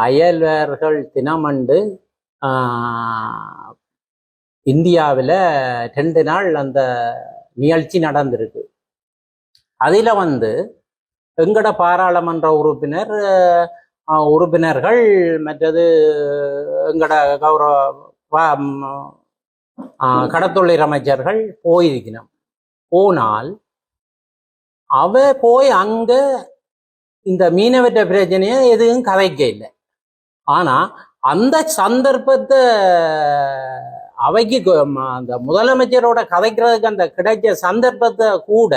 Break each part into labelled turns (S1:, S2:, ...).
S1: அயல்வர்கள் தினமண்டு இந்தியாவில் 2 நாள் அந்த நிகழ்ச்சி நடந்திருக்கு. அதில் எங்கட பாராளுமன்ற உறுப்பினர்கள் மற்றது எங்கட கடத்தொழில் அமைச்சர்கள் போயிருக்கணும். போனால் போய் அங்க இந்த மீனவற்ற பிரச்சனையை எதுவும் கதைக்க இல்லை. ஆனா அந்த சந்தர்ப்பத்தை அவைக்கு அந்த முதலமைச்சரோட கதைக்கிறதுக்கு அந்த கிடைச்ச சந்தர்ப்பத்தை கூட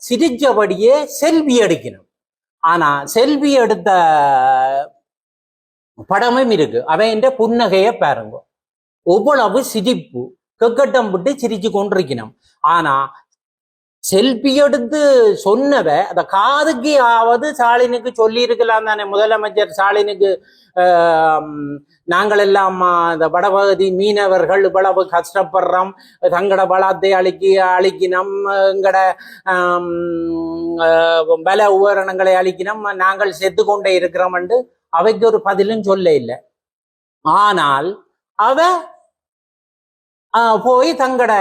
S1: சிரிச்சபடியே செல்வி எடுக்கணும். ஆனா செல்வி எடுத்த படமும் இருக்கு. என்ற புன்னகைய பாருங்க, எவ்வளவு சிரிப்பு, கெக்கட்டம் விட்டு சிரிச்சு கொண்டிருக்கணும். ஆனா செல்பி எடுத்து சொன்னவ அந்த காதுக்கு ஆவது ஸ்டாலினுக்கு சொல்லி இருக்கலாம் தானே. முதலமைச்சர் ஸ்டாலினுக்கு நாங்கள் எல்லாம் இந்த வடபகுதி மீனவர்கள் இவ்வளவு கஷ்டப்படுறோம், தங்கட வளத்தை அழிக்கணும், எங்கட பல உபகரணங்களை அழிக்கணும், நாங்கள் செத்து கொண்டே இருக்கிறோம் என்று அவைக்கு ஒரு பதிலும் சொல்ல இல்லை. ஆனால் போய் தங்கட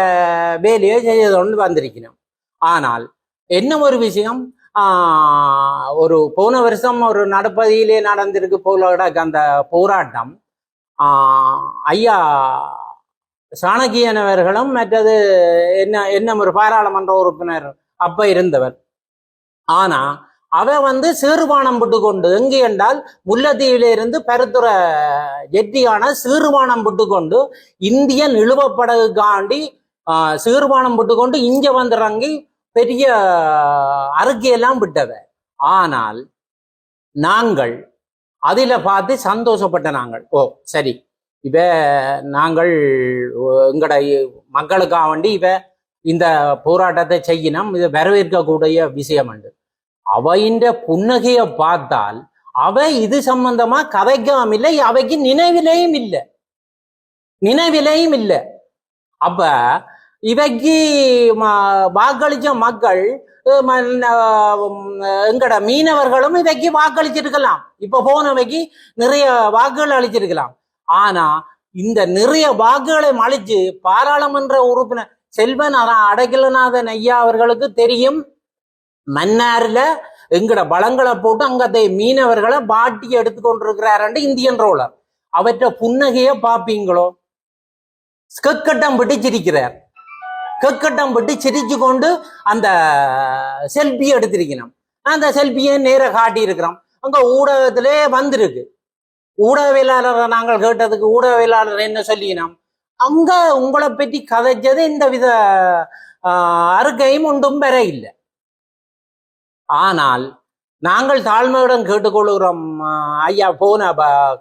S1: வேலையை செய்யதொண்டு வந்திருக்கணும். ஆனால் என்ன ஒரு விஷயம், ஒரு போன வருஷம் ஒரு நடுப்பதியிலே நடந்திருக்கு போல அந்த போராட்டம். ஐயா சாணக்கியனவர்களும் மற்றது என்ன ஒரு பாராளுமன்ற உறுப்பினர் அப்ப இருந்தவர். ஆனா சீர்மானம் விட்டு கொண்டு, எங்கே என்றால் முல்லைத்தீவிலிருந்து பருத்துற ஜெட்டியான சீர்மானம் விட்டு கொண்டு இந்தியன் இழுவப்படகுக்காண்டி சீர்மானம் விட்டு கொண்டு இங்க வந்துறங்கி பெரிய அறிக்கையெல்லாம் விட்டவ. ஆனால் நாங்கள் அதில் பார்த்து சந்தோஷப்பட்ட நாங்கள், சரி நாங்கள் எங்கட மக்களுக்காக வேண்டி இந்த போராட்டத்தை செய்யணும், இதை வரவேற்கக்கூடிய விஷயம் உண்டு. அவையின் புன்னகையை பார்த்தால் இது சம்பந்தமா கதைக்காம இல்லை, அவைக்கு நினைவிலையும் இல்லை. அப்ப இவைக்கு வாக்களிச்ச மக்கள் எங்கட மீனவர்களும் இவைக்கு வாக்களிச்சிருக்கலாம். இப்ப போனவைக்கு நிறைய வாக்குகள் அளிச்சிருக்கலாம். ஆனா இந்த நிறைய வாக்குகளை அளிச்சு பாராளுமன்ற உறுப்பினர் செல்வன் அடைக்கலநாதன் ஐயா அவர்களுக்கு தெரியும், மன்னார்ல எங்கட பலங்களை போட்டு அங்கத்தை மீனவர்களை பாட்டி எடுத்துக்கொண்டிருக்கிறாரு இந்தியன் ரோலர். அவற்றை புன்னகைய பாப்பீங்களோ? கெக்கட்டம் விட்டு சிரிக்கிறார், கெக்கட்டம் விட்டு சிரிச்சு கொண்டு அந்த செல்பி எடுத்திருக்கணும். அந்த செல்பியை நேர காட்டி இருக்கிறோம். அங்க ஊடகத்திலே வந்திருக்கு. ஊடகவியலாளரை நாங்கள் கேட்டதுக்கு ஊடகவியலாளர் என்ன சொல்லினோம், அங்க உங்களை பற்றி கதைச்சது இந்த வித அறிக்கையும் ஒன்றும் பெற இல்லை. ஆனால் நாங்கள் தாழ்மையுடன் கேட்டுக்கொள்கிறோம் ஐயா போன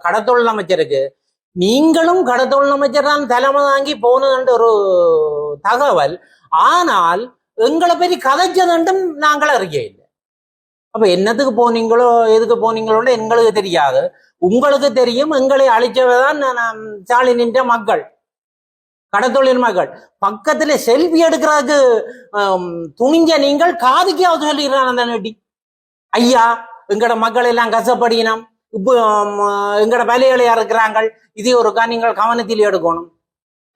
S1: கடத்தொழில் அமைச்சருக்கு, நீங்களும் கடத்தொழில் அமைச்சர் தான் தலைமை தாங்கி போனதுன்ற ஒரு தகவல். ஆனால் எங்களை பற்றி கதைச்சதுன்றும் நாங்கள் அறிய இல்லை. அப்ப என்னத்துக்கு போனீங்களோ எதுக்கு போனீங்களோன்னு எங்களுக்கு தெரியாது, உங்களுக்கு தெரியும். எங்களை அழிச்சவதான் ஸ்டாலின் மக்கள், கடத்தொழில் மக்கள். பக்கத்துல செல்ஃபி எடுக்கிறதுக்கு துணிஞ்ச நீங்கள் காதுக்காவது சொல்லிடுறான் அந்த நட்டி, ஐயா எங்கட மக்கள் எல்லாம் கஷ்டப்படினோம், இப்போ எங்கட வேலையாளையா இருக்கிறாங்க, இதே ஒருக்கா நீங்கள் கவனத்தில் எடுக்கணும்.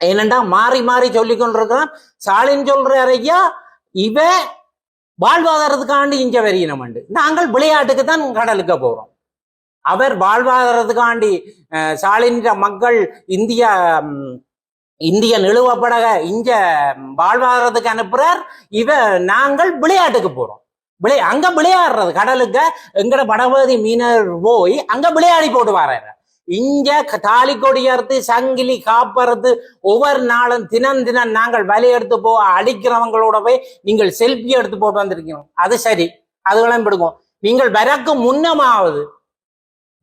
S1: ஏனென்றா மாறி மாறி சொல்லி கொண்டிருக்கிறான். ஸ்டாலின் சொல்றாரு, ஐயா வாழ்வாதாரத்துக்காண்டி இங்க வரையினம், நாங்கள் விளையாட்டுக்கு தான் கடலுக்கு போறோம். அவர் வாழ்வாதாரத்துக்காண்டி ஸ்டாலின் மக்கள் இந்திய நிலுவப்படக இங்க வாழ்வாதாரத்துக்கு அனுப்புறார். நாங்கள் விளையாட்டுக்கு போறோம். அங்க விளையாடுறது கடலுக்கு எங்கட வடபகுதி மீனர் போய் அங்க விளையாடி போட்டு வர்றாரு. இங்க தாலி கொடியறுத்து சங்கிலி காப்பறது ஒவ்வொரு நாளும் தினம் நாங்கள் வலையெடுத்து அடிக்கிறவங்களோட போய் நீங்கள் செல்ஃபி எடுத்து போட்டு வந்திருக்கீங்க. அது சரி, அதுகளும் பிடிக்கும். நீங்கள் வரக்கு முன்னமாவது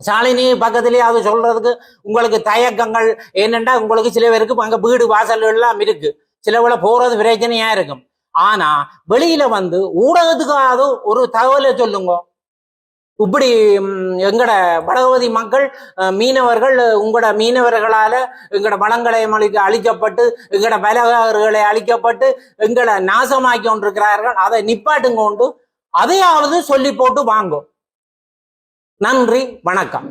S1: சாலினி பக்கத்திலேயே அது சொல்றதுக்கு உங்களுக்கு தயக்கங்கள். ஏனென்றா உங்களுக்கு சில பேருக்கு அங்க வீடு வாசல் எல்லாம் இருக்கு, சில வேளை போறது பிரச்சனையா இருக்கும். ஆனா வெளியில ஊடகத்துக்காவது ஒரு தகவலை சொல்லுங்க. இப்படி எங்கட வடபகுதி மக்கள் மீனவர்கள் உங்களோட மீனவர்களால எங்கட வளங்களை அழிக்கப்பட்டு எங்கட பலகாரர்களை அழிக்கப்பட்டு எங்களை நாசமாக்கி கொண்டிருக்கிறார்கள். அதை நிப்பாட்டுங்க கொண்டு அதையாவது சொல்லி போட்டு வாங்கும். நன்றி, வணக்கம்.